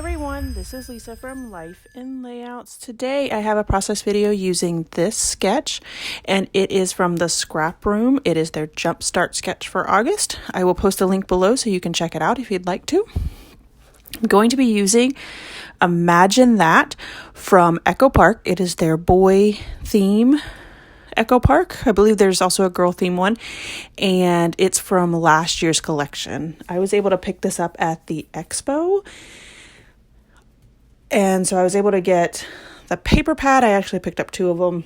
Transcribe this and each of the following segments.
Everyone, this is Lisa from Life in Layouts. Today I have a process video using this sketch, and it is from the Scrap Room. It is their Jumpstart sketch for August. I will post a link below so you can check it out if you'd like to. I'm going to be using Imagine That from Echo Park. It is their boy theme Echo Park. I believe there's also a girl theme one, and it's from last year's collection. I was able to pick this up at the expo, and so I was able to get the paper pad. I actually picked up two of them,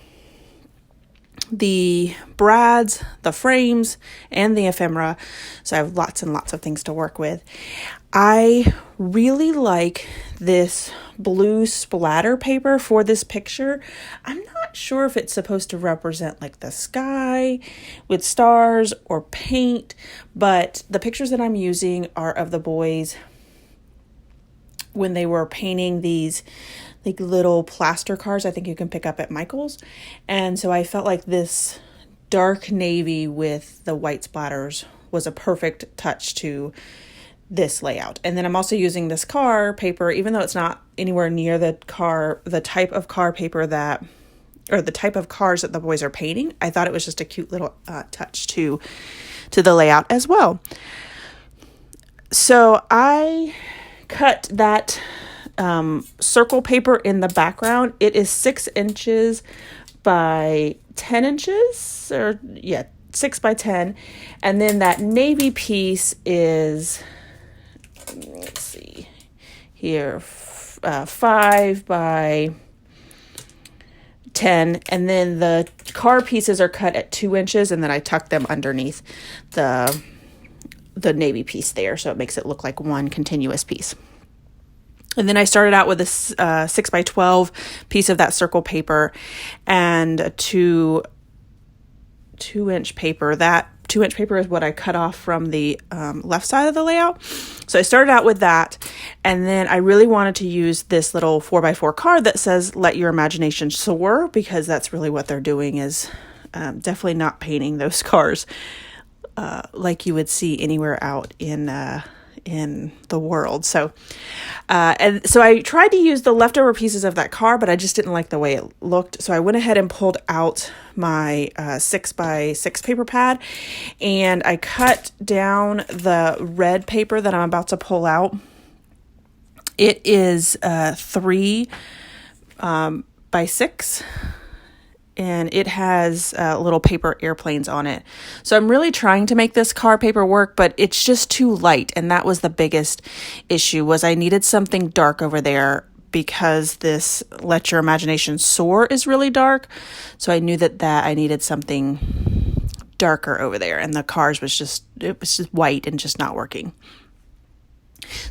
the brads, the frames, and the ephemera. So I have lots and lots of things to work with. I really like this blue splatter paper for this picture. I'm not sure if it's supposed to represent like the sky with stars or paint, but the pictures that I'm using are of the boys when they were painting these like little plaster cars I think you can pick up at Michael's. And so I felt like this dark navy with the white splatters was a perfect touch to this layout. And then I'm also using this car paper, even though it's not anywhere near the type of car paper or the type of cars that the boys are painting. I thought it was just a cute little touch to the layout as well. So I cut that circle paper in the background. It is 6 inches by 10 inches, 6 by 10. And then that navy piece is, let's see here, 5 by 10. And then the car pieces are cut at 2 inches, and then I tuck them underneath the navy piece there, so it makes it look like one continuous piece. And then I started out with a 6 by 12 piece of that circle paper and a 2-inch paper. That 2-inch paper is what I cut off from the left side of the layout. So I started out with that, and then I really wanted to use this little 4x4 card that says "Let your imagination soar," because that's really what they're doing, is definitely not painting those cars like you would see anywhere out in the world. So so I tried to use the leftover pieces of that car, but I just didn't like the way it looked. So I went ahead and pulled out my 6 by 6 paper pad, and I cut down the red paper that I'm about to pull out. It is 3 by 6. And it has little paper airplanes on it. So I'm really trying to make this car paper work, but it's just too light. And that was the biggest issue, was I needed something dark over there because this "Let Your Imagination Soar" is really dark. So I knew that I needed something darker over there. And the cars was just white and just not working.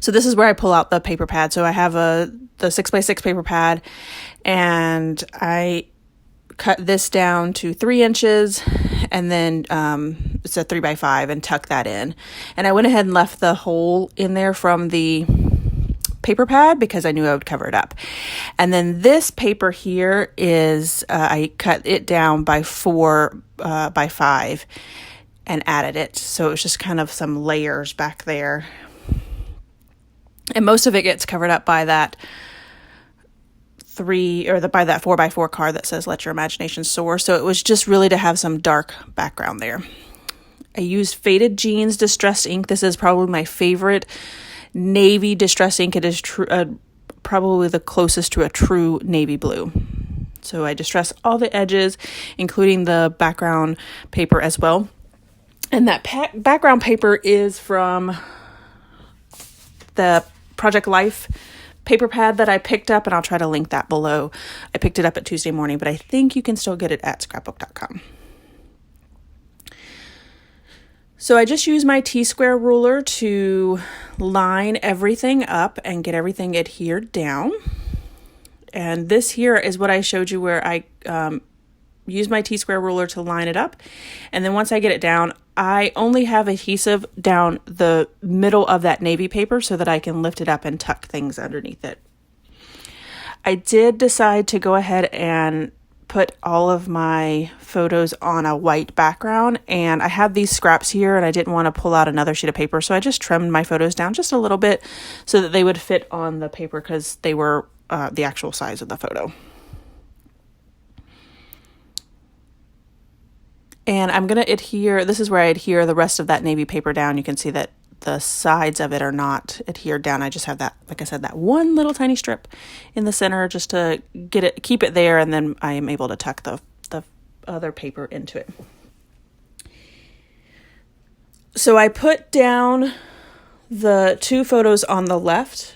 So this is where I pull out the paper pad. So I have the 6 by 6 paper pad, and I cut this down to 3 inches, and then it's a 3 by 5, and tuck that in. And I went ahead and left the hole in there from the paper pad because I knew I would cover it up. And then this paper here is, I cut it down by 4 by 5 and added it. So it was just kind of some layers back there. And most of it gets covered up by that by that 4x4 card that says "Let Your Imagination Soar." So it was just really to have some dark background there. I used Faded Jeans Distressed ink. This is probably my favorite navy distressed ink. It is probably the closest to a true navy blue. So I distress all the edges, including the background paper as well. And that background paper is from the Project Life paper pad that I picked up, and I'll try to link that below. I picked it up at Tuesday morning, but I think you can still get it at scrapbook.com. So I just used my T-square ruler to line everything up and get everything adhered down. And this here is what I showed you, where I use my T-square ruler to line it up. And then once I get it down, I only have adhesive down the middle of that navy paper so that I can lift it up and tuck things underneath it. I did decide to go ahead and put all of my photos on a white background, and I had these scraps here and I didn't want to pull out another sheet of paper, so I just trimmed my photos down just a little bit so that they would fit on the paper because they were the actual size of the photo. And I'm going to adhere, this is where I adhere the rest of that navy paper down. You can see that the sides of it are not adhered down. I just have that, like I said, that one little tiny strip in the center just to get it, keep it there, and then I am able to tuck the other paper into it. So I put down the two photos on the left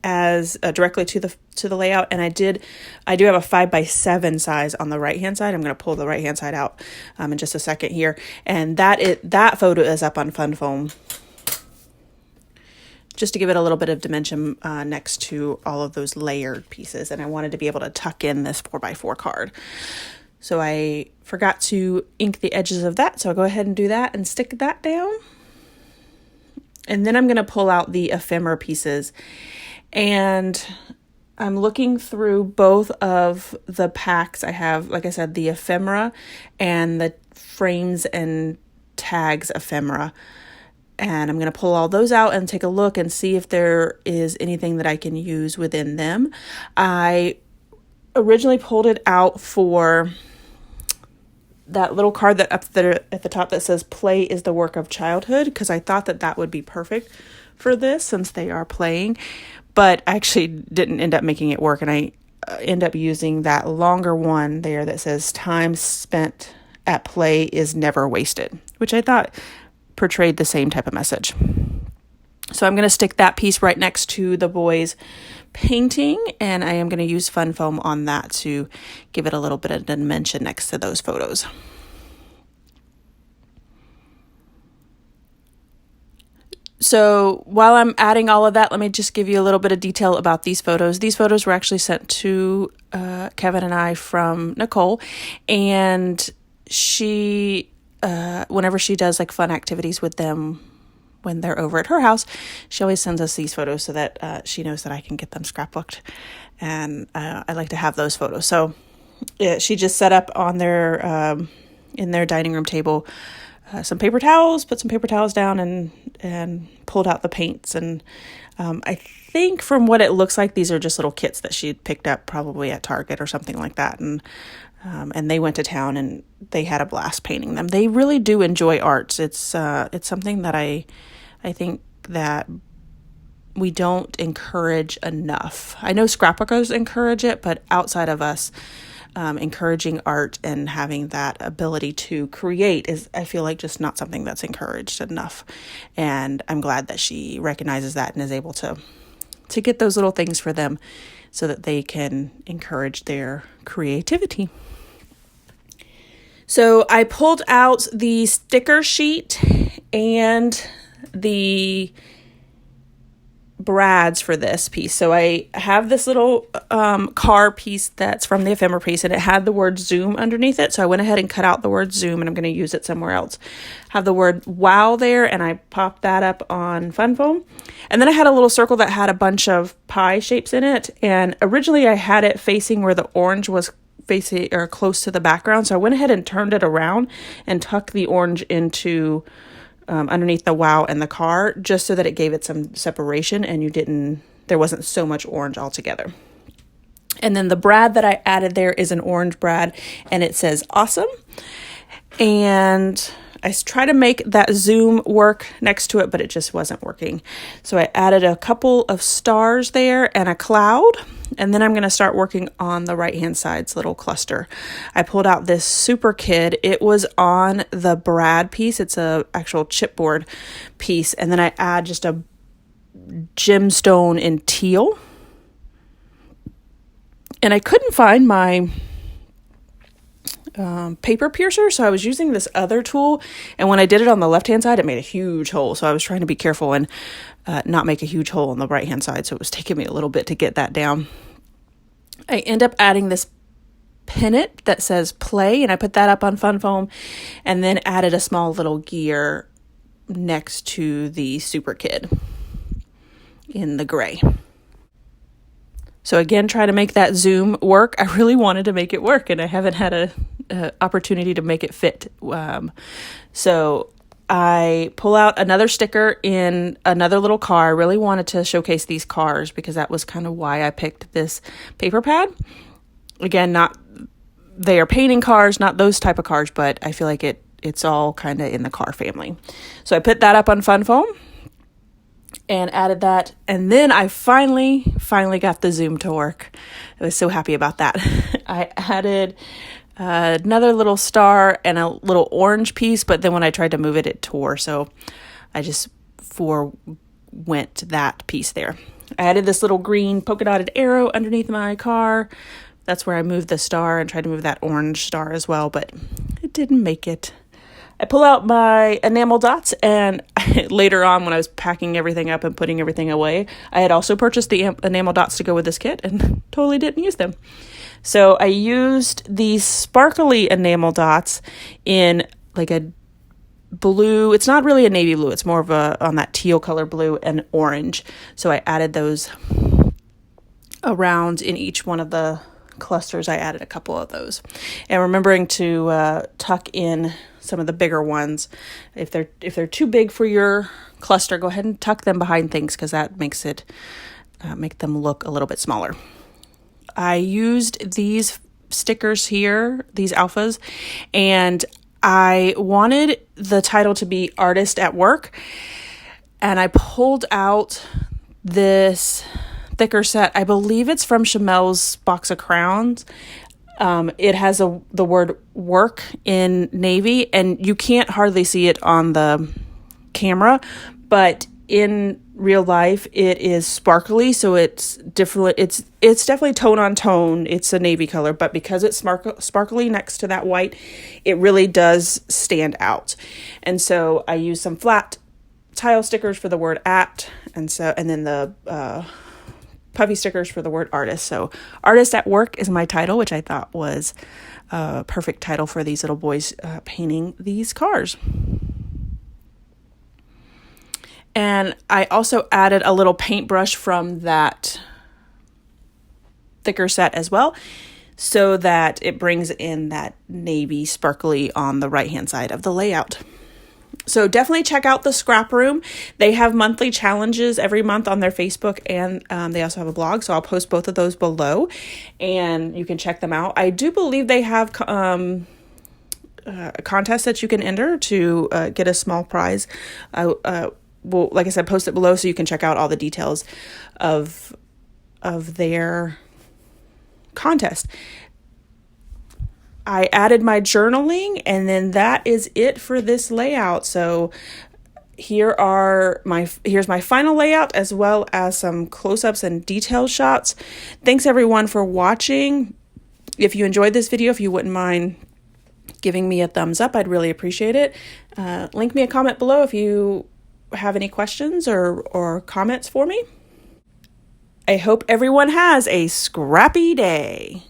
as directly to the layout, and I do have a 5x7 size on the right hand side. I'm going to pull the right hand side out in just a second here, and that photo is up on Fun Foam just to give it a little bit of dimension next to all of those layered pieces, and I wanted to be able to tuck in this 4x4 card. So I forgot to ink the edges of that, so I'll go ahead and do that and stick that down. And then I'm going to pull out the ephemera pieces, and I'm looking through both of the packs. I have, like I said, the ephemera and the frames and tags ephemera. And I'm going to pull all those out and take a look and see if there is anything that I can use within them. I originally pulled it out for that little card that up there at the top that says "Play is the work of childhood," because I thought that would be perfect for this since they are playing. But I actually didn't end up making it work, and I end up using that longer one there that says "Time spent at play is never wasted," which I thought portrayed the same type of message. So I'm going to stick that piece right next to the boys' painting, and I am going to use Fun Foam on that to give it a little bit of dimension next to those photos. So while I'm adding all of that, let me just give you a little bit of detail about these photos. These photos were actually sent to Kevin and I from Nicole, and she, whenever she does like fun activities with them when they're over at her house, she always sends us these photos so that she knows that I can get them scrapbooked, and I like to have those photos. So she just set up on their in their dining room table some paper towels, put some paper towels down, and pulled out the paints. And I think from what it looks like, these are just little kits that she had picked up probably at Target or something like that. And they went to town and they had a blast painting them. They really do enjoy arts. It's something that I think that we don't encourage enough. I know scrapbookers encourage it, but outside of us, encouraging art and having that ability to create is, I feel like, just not something that's encouraged enough. And I'm glad that she recognizes that and is able to get those little things for them so that they can encourage their creativity. So I pulled out the sticker sheet and the brads for this piece. So I have this little car piece that's from the ephemera piece, and it had the word Zoom underneath it. So I went ahead and cut out the word Zoom, and I'm going to use it somewhere else. Have the word wow there, and I popped that up on Fun Foam. And then I had a little circle that had a bunch of pie shapes in it. And originally I had it facing where the orange was facing or close to the background. So I went ahead and turned it around and tucked the orange into underneath the wow and the car, just so that it gave it some separation and there wasn't so much orange altogether. And then the brad that I added there is an orange brad, and it says awesome. And I try to make that zoom work next to it, but it just wasn't working. So I added a couple of stars there and a cloud. And then I'm going to start working on the right-hand side's little cluster. I pulled out this Super Kid. It was on the brad piece. It's a actual chipboard piece. And then I add just a gemstone in teal. And I couldn't find my paper piercer, so I was using this other tool, and when I did it on the left hand side, it made a huge hole. So I was trying to be careful and not make a huge hole on the right hand side, so it was taking me a little bit to get that down. I end up adding this pennant that says play, and I put that up on Fun Foam, and then added a small little gear next to the Super Kid in the gray. So again, try to make that zoom work. I really wanted to make it work, and I haven't had a opportunity to make it fit. So I pull out another sticker in another little car. I really wanted to showcase these cars because that was kind of why I picked this paper pad. Again, they are painting cars, not those type of cars, but I feel like it's all kind of in the car family. So I put that up on Fun Foam and added that. And then I finally got the zoom to work. I was so happy about that. I added another little star and a little orange piece, but then when I tried to move it, it tore. So I just forwent that piece there. I added this little green polka dotted arrow underneath my car. That's where I moved the star and tried to move that orange star as well, but it didn't make it. I pull out my enamel dots, and later on when I was packing everything up and putting everything away, I had also purchased the enamel dots to go with this kit and totally didn't use them. So I used these sparkly enamel dots in like a blue. It's not really a navy blue. It's more of on that teal color blue and orange. So I added those around in each one of the clusters. I added a couple of those, and remembering to tuck in some of the bigger ones. If they're too big for your cluster, go ahead and tuck them behind things because that makes it make them look a little bit smaller. I used these stickers here, these alphas, and I wanted the title to be Artist at Work, and I pulled out this thicker set. I believe it's from Chamel's box of crowns. It has the word work in navy, and you can't hardly see it on the camera, but in real life it is sparkly, so it's different. It's definitely tone on tone. It's a navy color, but because it's sparkly next to that white, it really does stand out. And so I used some flat tile stickers for the word at, and then the puffy stickers for the word artist. So Artist at Work is my title, which I thought was a perfect title for these little boys painting these cars. And I also added a little paintbrush from that thicker set as well, so that it brings in that navy sparkly on the right hand side of the layout. So definitely check out the Scrap Room. They have monthly challenges every month on their Facebook, and they also have a blog. So I'll post both of those below, and you can check them out. I do believe they have a contest that you can enter to get a small prize. Well, like I said, post it below so you can check out all the details of their contest. I added my journaling, and then that is it for this layout. So here's my final layout, as well as some close-ups and detailed shots. Thanks everyone for watching. If you enjoyed this video, if you wouldn't mind giving me a thumbs up, I'd really appreciate it. Link me a comment below if you have any questions or comments for me. I hope everyone has a scrappy day.